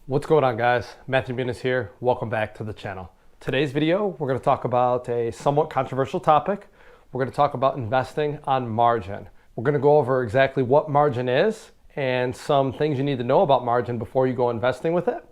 What's going on, guys? Matthew Venus here. Welcome back to the channel. Today's video, we're going to talk about a somewhat controversial topic. We're going to talk about investing on margin. We're going to go over exactly what margin is and some things you need to know about margin before you go investing with it.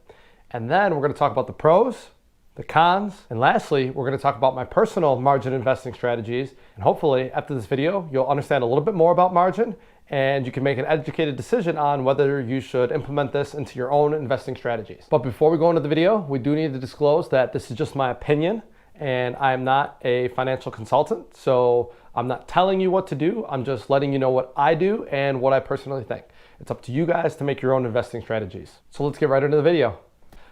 And then we're going to talk about the pros, the cons, and lastly, we're going to talk about my personal margin investing strategies. And hopefully, after this video, you'll understand a little bit more about margin and you can make an educated decision on whether you should implement this into your own investing strategies. But before we go into the video, we do need to disclose that this is just my opinion and I'm not a financial consultant. So I'm not telling you what to do. I'm just letting you know what I do and what I personally think. It's up to you guys to make your own investing strategies. So let's get right into the video.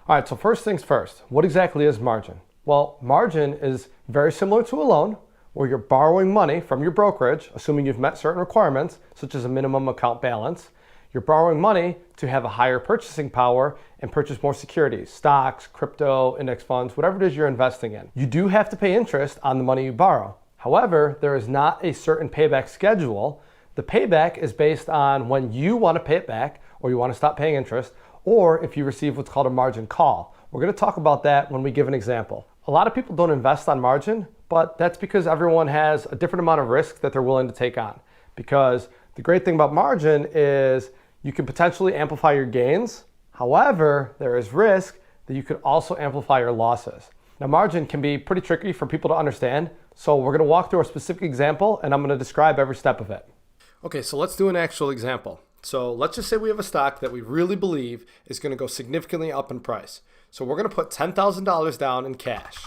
All right, so first things first, what exactly is margin? Well, margin is very similar to a loan where you're borrowing money from your brokerage, assuming you've met certain requirements, such as a minimum account balance. You're borrowing money to have a higher purchasing power and purchase more securities, stocks, crypto, index funds, whatever it is you're investing in. You do have to pay interest on the money you borrow. However, there is not a certain payback schedule. The payback is based on when you want to pay it back or you want to stop paying interest, or if you receive what's called a margin call. We're going to talk about that when we give an example. A lot of people don't invest on margin, but that's because everyone has a different amount of risk that they're willing to take on. Because the great thing about margin is you can potentially amplify your gains. However, there is risk that you could also amplify your losses. Now, margin can be pretty tricky for people to understand. So we're going to walk through a specific example and I'm going to describe every step of it. Okay, so let's do an actual example. So let's just say we have a stock that we really believe is going to go significantly up in price. So we're going to put $10,000 down in cash.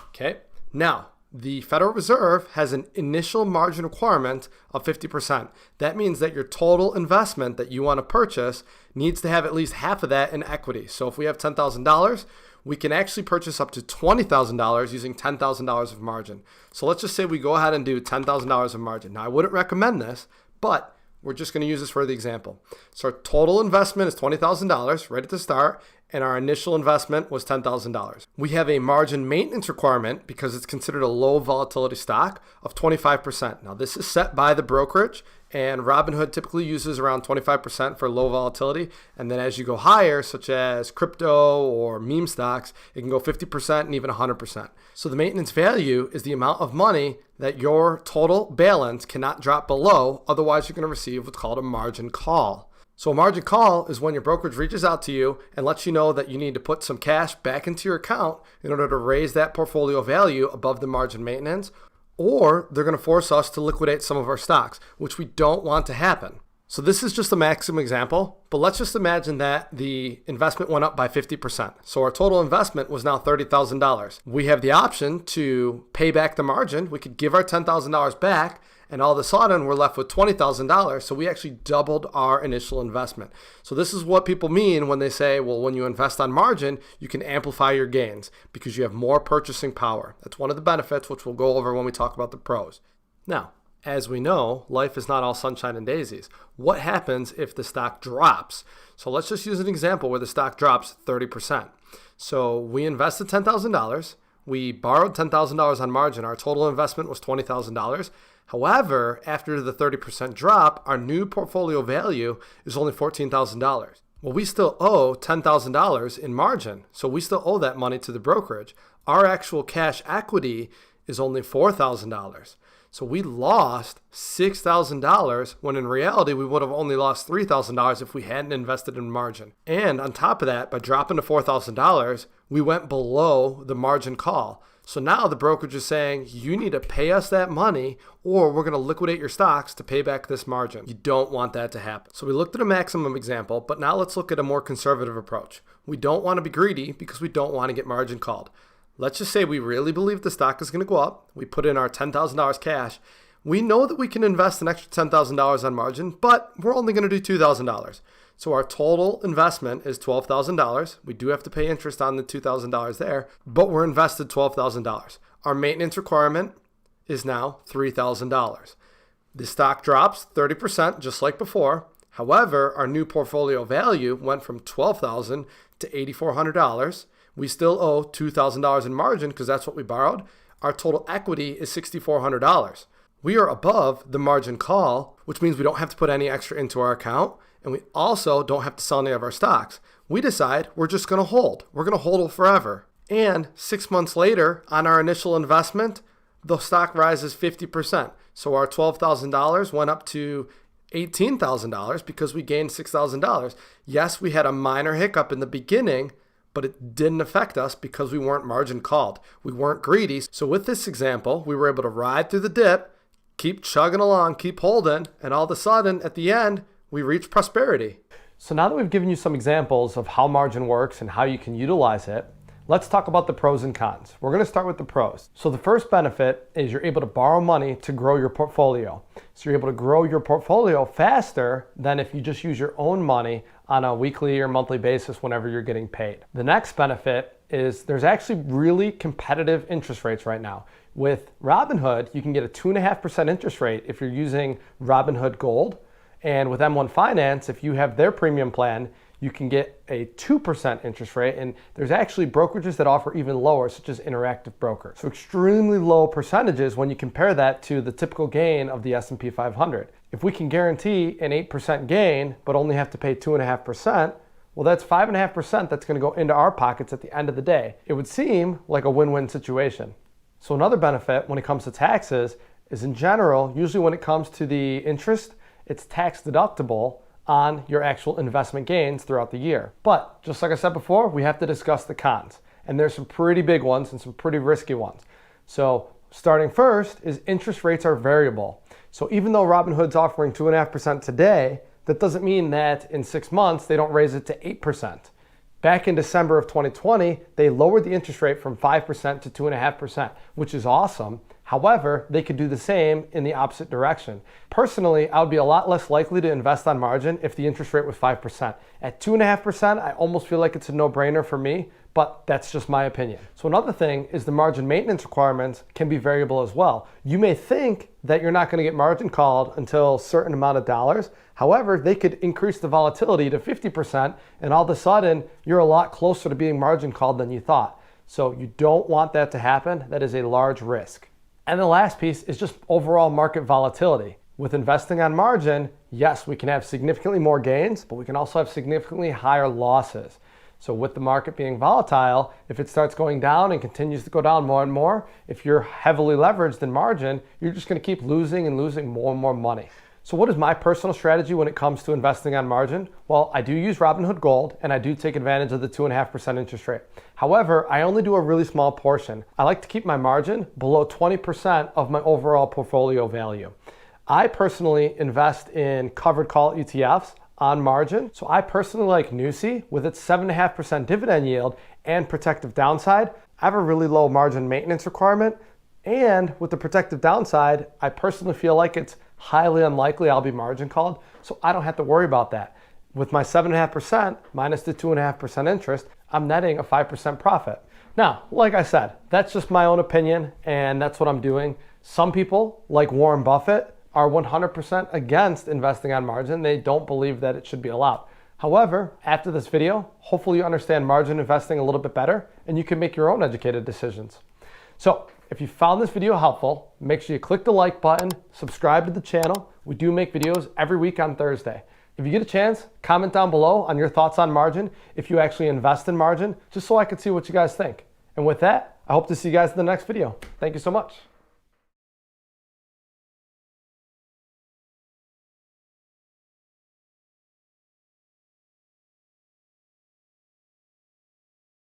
Okay. Now, the Federal Reserve has an initial margin requirement of 50%. That means that your total investment that you want to purchase needs to have at least half of that in equity. So if we have $10,000, we can actually purchase up to $20,000 using $10,000 of margin. So let's just say we go ahead and do $10,000 of margin. Now, I wouldn't recommend this, but we're just going to use this for the example. So our total investment is $20,000 right at the start, and our initial investment was $10,000. We have a margin maintenance requirement because it's considered a low volatility stock of 25%. Now this is set by the brokerage, and Robinhood typically uses around 25% for low volatility. And then as you go higher, such as crypto or meme stocks, it can go 50% and even 100%. So the maintenance value is the amount of money that your total balance cannot drop below, otherwise you're going to receive what's called a margin call. So a margin call is when your brokerage reaches out to you and lets you know that you need to put some cash back into your account in order to raise that portfolio value above the margin maintenance, or they're going to force us to liquidate some of our stocks, which we don't want to happen. So this is just a maximum example, but let's just imagine that the investment went up by 50%. So our total investment was now $30,000. We have the option to pay back the margin. We could give our $10,000 back, and all of a sudden we're left with $20,000. So we actually doubled our initial investment. So this is what people mean when they say, well, when you invest on margin, you can amplify your gains because you have more purchasing power. That's one of the benefits, which we'll go over when we talk about the pros. Now, as we know, life is not all sunshine and daisies. What happens if the stock drops? So let's just use an example where the stock drops 30%. So we invested $10,000. We borrowed $10,000 on margin. Our total investment was $20,000. However, after the 30% drop, our new portfolio value is only $14,000. Well, we still owe $10,000 in margin. So we still owe that money to the brokerage. Our actual cash equity is only $4,000. So we lost $6,000 when in reality we would have only lost $3,000 if we hadn't invested in margin. And on top of that, by dropping to $4,000, we went below the margin call. So now the brokerage is saying, you need to pay us that money or we're going to liquidate your stocks to pay back this margin. You don't want that to happen. So we looked at a maximum example, but now let's look at a more conservative approach. We don't want to be greedy because we don't want to get margin called. Let's just say we really believe the stock is going to go up. We put in our $10,000 cash. We know that we can invest an extra $10,000 on margin, but we're only going to do $2,000. So our total investment is $12,000. We do have to pay interest on the $2,000 there, but we're invested $12,000. Our maintenance requirement is now $3,000. The stock drops 30% just like before. However, our new portfolio value went from $12,000 to $8,400. We still owe $2,000 in margin because that's what we borrowed. Our total equity is $6,400. We are above the margin call, which means we don't have to put any extra into our account, and we also don't have to sell any of our stocks, We decide we're just going to hold. We're going to hold it forever. And 6 months later, on our initial investment, the stock rises 50%. So our $12,000 went up to $18,000 because we gained $6,000. Yes, we had a minor hiccup in the beginning, but it didn't affect us because we weren't margin called. We weren't greedy. So with this example, we were able to ride through the dip, keep chugging along, keep holding, and all of a sudden, at the end, we reach prosperity. So now that we've given you some examples of how margin works and how you can utilize it, let's talk about the pros and cons. We're going to start with the pros. So the first benefit is you're able to borrow money to grow your portfolio. So you're able to grow your portfolio faster than if you just use your own money on a weekly or monthly basis whenever you're getting paid. The next benefit is there's actually really competitive interest rates right now. With Robinhood, you can get a 2.5% interest rate if you're using Robinhood Gold. And with M1 Finance, if you have their premium plan, you can get a 2% interest rate, and there's actually brokerages that offer even lower, such as Interactive Broker. So extremely low percentages when you compare that to the typical gain of the S&P 500. If we can guarantee an 8% gain, but only have to pay 2.5%, well, that's 5.5% that's gonna go into our pockets at the end of the day. It would seem like a win-win situation. So another benefit when it comes to taxes is, in general, usually when it comes to the interest, it's tax deductible on your actual investment gains throughout the year. But just like I said before, we have to discuss the cons. And there's some pretty big ones and some pretty risky ones. So starting first is interest rates are variable. So even though Robinhood's offering 2.5% today, that doesn't mean that in 6 months they don't raise it to 8%. Back in December of 2020, they lowered the interest rate from 5% to 2.5%, which is awesome. However, they could do the same in the opposite direction. Personally, I would be a lot less likely to invest on margin if the interest rate was 5%. At 2.5%, I almost feel like it's a no-brainer for me, but that's just my opinion. So another thing is the margin maintenance requirements can be variable as well. You may think that you're not going to get margin called until a certain amount of dollars. However, they could increase the volatility to 50%, and all of a sudden, you're a lot closer to being margin called than you thought. So you don't want that to happen. That is a large risk. And the last piece is just overall market volatility. With investing on margin, yes, we can have significantly more gains, but we can also have significantly higher losses. So with the market being volatile, if it starts going down and continues to go down more and more, if you're heavily leveraged in margin, you're just going to keep losing and losing more and more money. So what is my personal strategy when it comes to investing on margin? Well, I do use Robinhood Gold, and I do take advantage of the 2.5% interest rate. However, I only do a really small portion. I like to keep my margin below 20% of my overall portfolio value. I personally invest in covered call ETFs on margin. So I personally like NUSI with its 7.5% dividend yield and protective downside. I have a really low margin maintenance requirement. And with the protective downside, I personally feel like it's highly unlikely I'll be margin called, so I don't have to worry about that. With my 7.5% minus the 2.5% interest, I'm netting a 5% profit. Now, like I said, that's just my own opinion, and that's what I'm doing. Some people, like Warren Buffett, are 100% against investing on margin. They don't believe that it should be allowed. However, after this video, hopefully you understand margin investing a little bit better, and you can make your own educated decisions. So, if you found this video helpful, make sure you click the like button, subscribe to the channel. We do make videos every week on Thursday. If you get a chance, comment down below on your thoughts on margin, if you actually invest in margin, just so I can see what you guys think. And with that, I hope to see you guys in the next video. Thank you so much.